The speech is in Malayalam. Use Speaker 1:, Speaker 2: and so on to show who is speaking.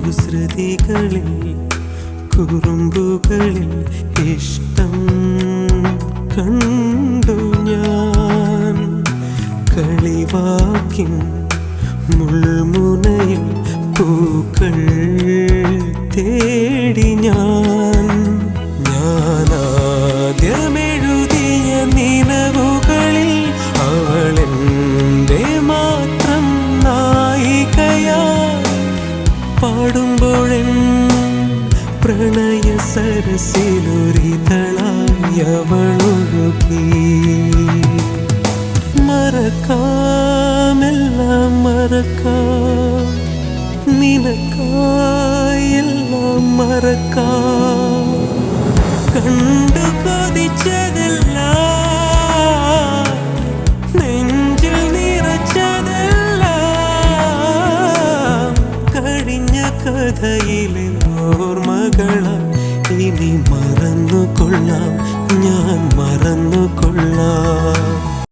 Speaker 1: കുസൃതികളിൽ കുറുമ്പുകളിൽ ഇഷ്ടം കണ്ടു ഞാൻ. കളിവാക്കിൻ മുൾമുനയിൽ പൂക്കൾ തേടി ഞാൻ. ഞാനാദ്യമെഴുതിയ നിലവുകളിൽ അവളെൻ്റെ മാത്രം നായികയായി പാടുമ്പോഴെൻ പ്രണയ സരസിലൊരിതളായി അവളൊഴുകി. മറക്കാമെല്ലാം മറക്കാം, നിനക്കായെല്ലാം മറക്കാം. കണ്ടു കൊതിച്ചതെല്ലാം നെഞ്ചിൽ നിറച്ചതെല്ലാം കഴിഞ്ഞ കഥയിലെ ഓർമ്മകളായി ഇനി മറന്നുകൊള്ളാം ഞാൻ.